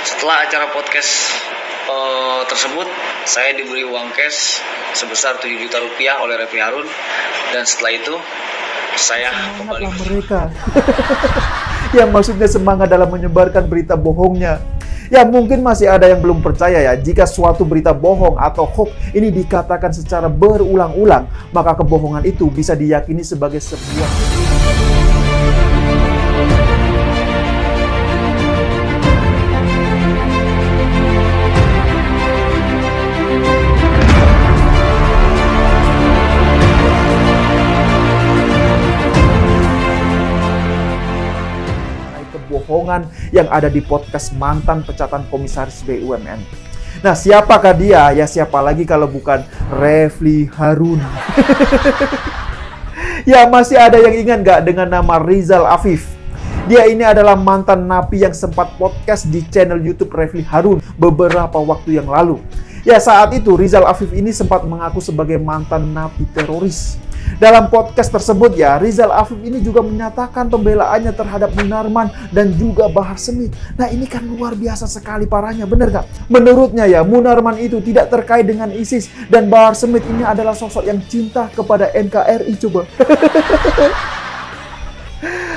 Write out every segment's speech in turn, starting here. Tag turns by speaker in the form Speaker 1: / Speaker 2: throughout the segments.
Speaker 1: Setelah acara podcast tersebut, saya diberi uang cash sebesar 7 juta rupiah oleh Refli Harun, dan setelah itu saya kembali
Speaker 2: mereka. Yang maksudnya semangat dalam menyebarkan berita bohongnya. Ya mungkin masih ada yang belum percaya ya, jika suatu berita bohong atau hoax ini dikatakan secara berulang-ulang, maka kebohongan itu bisa diyakini sebagai sebuah kebohongan yang ada di podcast mantan pecatan komisaris BUMN. Nah, siapakah dia? Ya siapa lagi kalau bukan Refli Harun. Ya masih ada yang ingat nggak dengan nama Rizal Afif? Dia ini adalah mantan napi yang sempat podcast di channel YouTube Refli Harun beberapa waktu yang lalu. Ya saat itu Rizal Afif ini sempat mengaku sebagai mantan napi teroris. Dalam podcast tersebut ya, Rizal Afif ini juga menyatakan pembelaannya terhadap Munarman dan juga Bahar Smith. Nah ini kan luar biasa sekali parahnya, bener gak? Menurutnya ya, Munarman itu tidak terkait dengan ISIS dan Bahar Smith ini adalah sosok yang cinta kepada NKRI coba.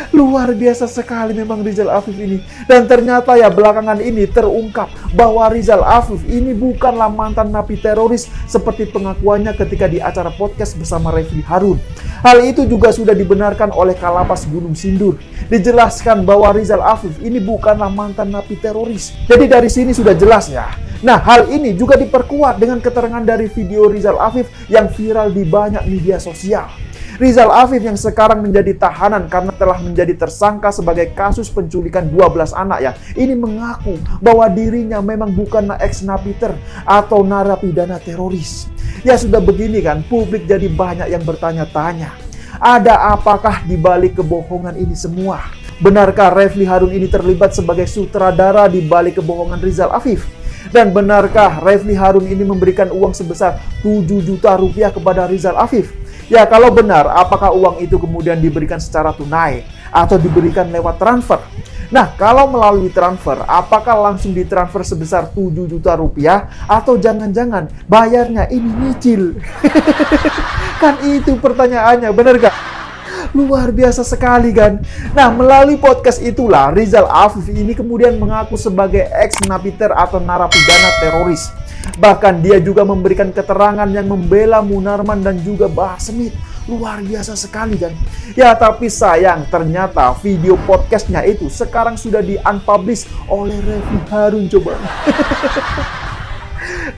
Speaker 2: Luar biasa sekali memang Rizal Afif ini. Dan ternyata ya belakangan ini terungkap bahwa Rizal Afif ini bukanlah mantan napi teroris seperti pengakuannya ketika di acara podcast bersama Refli Harun. Hal itu juga sudah dibenarkan oleh Kalapas Gunung Sindur. Dijelaskan bahwa Rizal Afif ini bukanlah mantan napi teroris. Jadi dari sini sudah jelas ya. Nah hal ini juga diperkuat dengan keterangan dari video Rizal Afif yang viral di banyak media sosial. Rizal Afif yang sekarang menjadi tahanan karena telah menjadi tersangka sebagai kasus penculikan 12 anak ya. Ini mengaku bahwa dirinya memang bukanlah ex-napiter atau narapidana teroris. Ya sudah begini kan, publik jadi banyak yang bertanya-tanya. Ada apakah di balik kebohongan ini semua? Benarkah Refli Harun ini terlibat sebagai sutradara di balik kebohongan Rizal Afif? Dan benarkah Refli Harun ini memberikan uang sebesar 7 juta rupiah kepada Rizal Afif? Ya kalau benar, apakah uang itu kemudian diberikan secara tunai atau diberikan lewat transfer? Nah kalau melalui transfer, apakah langsung ditransfer sebesar 7 juta rupiah atau jangan-jangan bayarnya ini nyicil? Kan itu pertanyaannya, benar gak? Luar biasa sekali kan? Nah melalui podcast itulah Rizal Afif ini kemudian mengaku sebagai ex-napiter atau narapidana teroris. Bahkan dia juga memberikan keterangan yang membela Munarman dan juga Bahar Smith. Luar biasa sekali kan? Ya tapi sayang ternyata video podcastnya itu sekarang sudah di-unpublish oleh Refli Harun coba.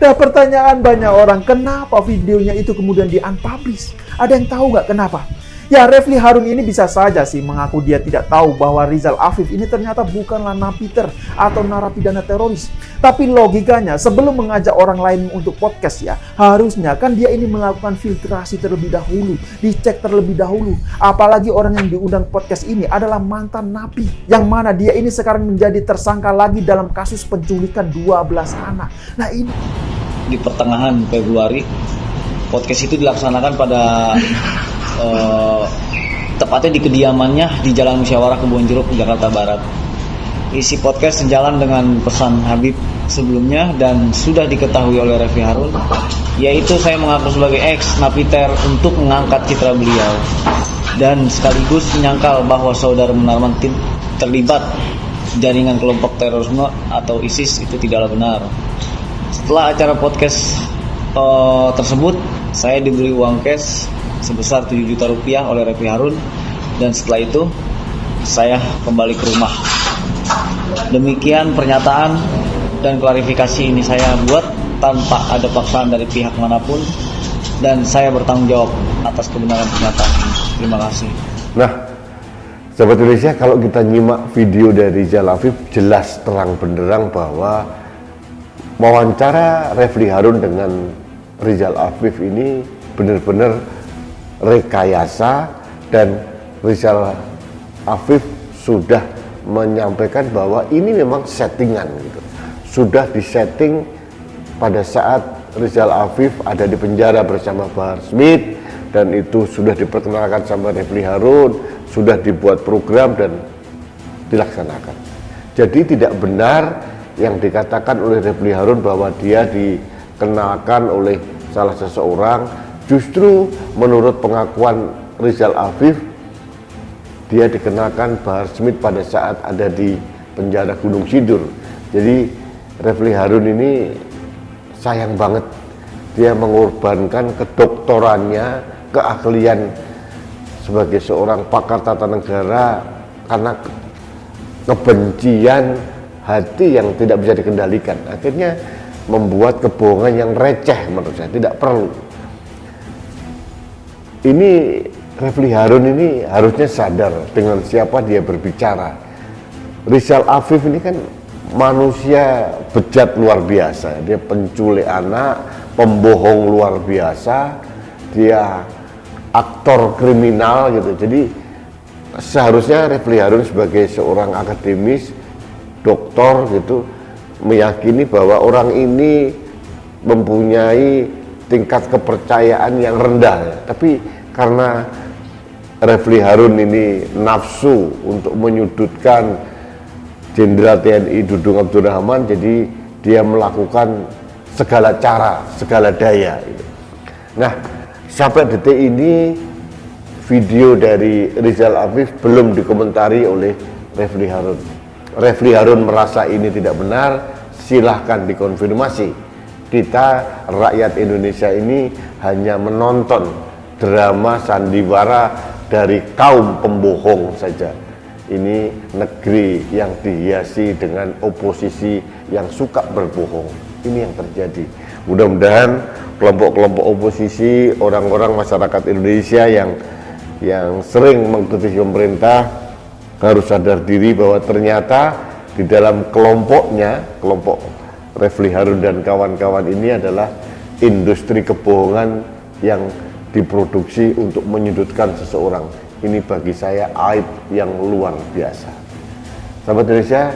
Speaker 2: Nah pertanyaan banyak orang, kenapa videonya itu kemudian di-unpublish? Ada yang tahu nggak kenapa? Ya Refli Harun ini bisa saja sih mengaku dia tidak tahu bahwa Rizal Afif ini ternyata bukanlah napiter atau narapidana teroris. Tapi logikanya sebelum mengajak orang lain untuk podcast ya, harusnya kan dia ini melakukan filtrasi terlebih dahulu, dicek terlebih dahulu. Apalagi orang yang diundang podcast ini adalah mantan napi, yang mana dia ini sekarang menjadi tersangka lagi dalam kasus penculikan 12 anak. Nah ini
Speaker 1: di pertengahan Februari, podcast itu dilaksanakan pada tepatnya di kediamannya di Jalan Musyawarah Kebonjeruk, Jakarta Barat. Isi podcast sejalan dengan pesan Habib sebelumnya dan sudah diketahui oleh Refli Harun, yaitu saya mengaku sebagai ex-napiter untuk mengangkat citra beliau dan sekaligus menyangkal bahwa saudara Munarman terlibat jaringan kelompok terorisme atau ISIS itu tidaklah benar. Setelah acara podcast tersebut, saya diberi uang cash sebesar 7 juta rupiah oleh Refli Harun, dan setelah itu saya kembali ke rumah. Demikian pernyataan dan klarifikasi ini saya buat tanpa ada paksaan dari pihak manapun, dan saya bertanggung jawab atas kebenaran pernyataan ini. Terima kasih.
Speaker 3: Nah, sahabat Indonesia, kalau kita nyimak video dari Rizal Afif, jelas terang benderang bahwa wawancara Refli Harun dengan Rizal Afif ini benar-benar rekayasa, dan Rizal Afif sudah menyampaikan bahwa ini memang settingan gitu. Sudah disetting pada saat Rizal Afif ada di penjara bersama Bahar Smith, dan itu sudah diperkenalkan sama Refli Harun, sudah dibuat program dan dilaksanakan. Jadi tidak benar yang dikatakan oleh Refli Harun bahwa dia dikenalkan oleh salah seseorang, justru menurut pengakuan Rizal Afif, dia dikenalkan Bahar Smith pada saat ada di penjara Gunung Sindur. Jadi Refli Harun ini sayang banget, dia mengorbankan kedoktorannya, keahlian sebagai seorang pakar tata negara karena kebencian hati yang tidak bisa dikendalikan. Akhirnya membuat kebohongan yang receh menurut saya, tidak perlu. Ini Refli Harun ini harusnya sadar dengan siapa dia berbicara. Rizal Afif ini kan manusia bejat luar biasa, dia penculik anak, pembohong luar biasa, dia aktor kriminal gitu. Jadi seharusnya Refli Harun sebagai seorang akademis, doktor gitu, meyakini bahwa orang ini mempunyai tingkat kepercayaan yang rendah. Tapi karena Refli Harun ini nafsu untuk menyudutkan Jenderal TNI Dudung Abdurrahman, jadi dia melakukan segala cara, segala daya. Nah, sampai detik ini video dari Rizal Afif belum dikomentari oleh Refli Harun. Refli Harun merasa ini tidak benar, silahkan dikonfirmasi. Kita rakyat Indonesia ini hanya menonton drama sandiwara dari kaum pembohong saja. Ini negeri yang dihiasi dengan oposisi yang suka berbohong. Ini yang terjadi. Mudah-mudahan kelompok-kelompok oposisi, orang-orang masyarakat Indonesia yang sering mengkritisi pemerintah harus sadar diri bahwa ternyata di dalam kelompoknya, kelompok Refli Harun dan kawan-kawan ini adalah industri kebohongan yang diproduksi untuk menyudutkan seseorang. Ini bagi saya aib yang luar biasa. Sahabat Indonesia,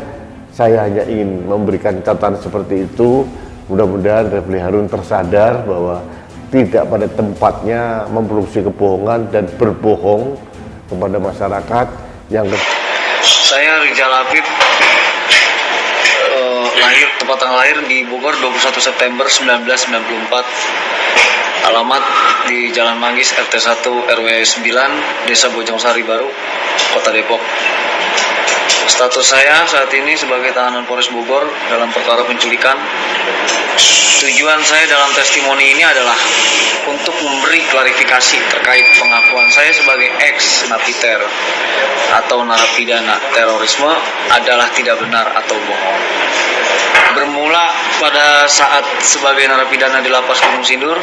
Speaker 3: saya hanya ingin memberikan catatan seperti itu. Mudah-mudahan Refli Harun tersadar bahwa tidak pada tempatnya memproduksi kebohongan dan berbohong kepada masyarakat yang
Speaker 1: Saya Rizal Afif, tempat tanggal lahir di Bogor 21 September 1994. Alamat di Jalan Manggis RT 1 RW 9 Desa Bojongsari Baru, Kota Depok. Status saya saat ini sebagai tahanan Polres Bogor dalam perkara penculikan. Tujuan saya dalam testimoni ini adalah untuk memberi klarifikasi terkait pengakuan saya sebagai ex-napiter atau narapidana terorisme adalah tidak benar atau bohong. Bermula pada saat sebagai narapidana di Lapas Gunung Sindur,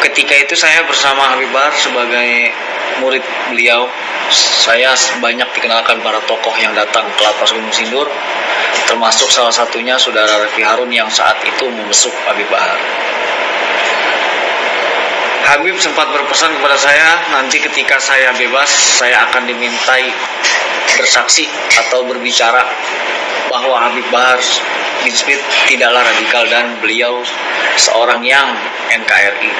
Speaker 1: ketika itu saya bersama Habib Bahar sebagai murid beliau. Saya banyak dikenalkan para tokoh yang datang ke Lapas Gunung Sindur, termasuk salah satunya saudara Refli Harun yang saat itu membesuk Habib Bahar. Habib sempat berpesan kepada saya, nanti ketika saya bebas, saya akan dimintai bersaksi atau berbicara bahwa Habib Bahar bin Smith tidaklah radikal dan beliau seorang yang NKRI.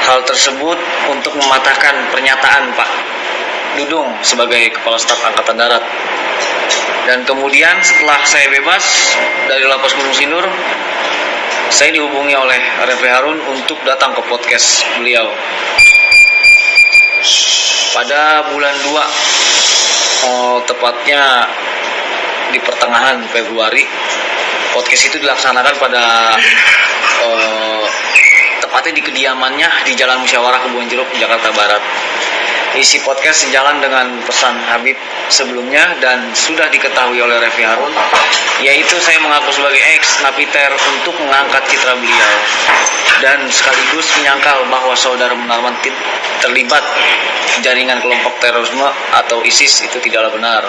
Speaker 1: Hal tersebut untuk mematahkan pernyataan Pak Dudung sebagai Kepala Staf Angkatan Darat. Dan kemudian setelah saya bebas dari Lapas Gunung Sindur, saya dihubungi oleh Refli Harun untuk datang ke podcast beliau. Pada bulan 2, tepatnya di pertengahan Februari, podcast itu dilaksanakan pada tepatnya di kediamannya di Jalan Musyawarah Kebonjeruk, Jakarta Barat. Isi podcast sejalan dengan pesan Habib sebelumnya dan sudah diketahui oleh Refli Harun, yaitu saya mengaku sebagai ex-napiter untuk mengangkat citra beliau dan sekaligus menyangkal bahwa saudara Munarman terlibat jaringan kelompok terorisme atau ISIS. Itu tidaklah benar.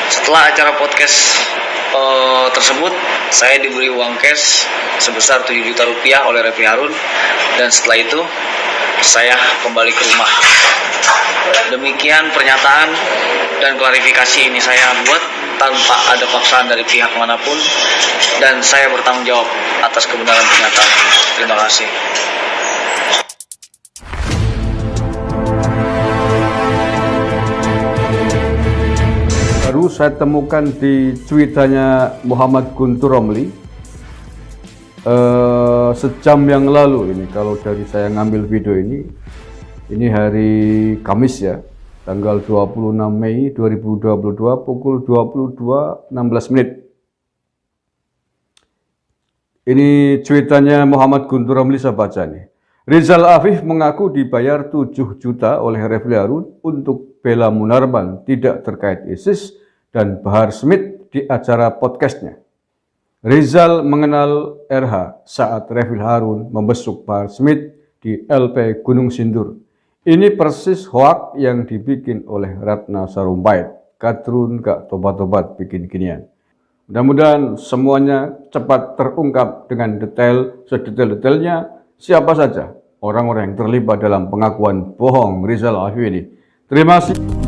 Speaker 1: Setelah acara podcast tersebut, saya diberi uang cash sebesar 7 juta rupiah oleh Refli Harun, dan setelah itu saya kembali ke rumah. Demikian pernyataan dan klarifikasi ini saya buat tanpa ada paksaan dari pihak manapun, dan saya bertanggung jawab atas kebenaran pernyataan ini. Terima kasih.
Speaker 2: Baru
Speaker 4: saya temukan di cuitannya Muhammad Guntur Romli sejam yang lalu ini. Kalau dari saya ngambil video ini hari Kamis ya, tanggal 26 Mei 2022 pukul 22.16 menit. Ini cuitannya Muhammad Guntur Romli, saya baca nih. Rizal Afif mengaku dibayar 7 juta oleh Refli Harun untuk bela Munarman tidak terkait ISIS dan Bahar Smith di acara podcastnya. Rizal mengenal RH saat Refli Harun membesuk Bahar Smith di LP Gunung Sindur. Ini persis hoak yang dibikin oleh Ratna Sarumpait. Kadrun gak tobat-tobat bikin ginian. Mudah-mudahan semuanya cepat terungkap dengan sedetail-detailnya siapa saja orang-orang yang terlibat dalam pengakuan bohong Rizal Afif ini. Terima kasih.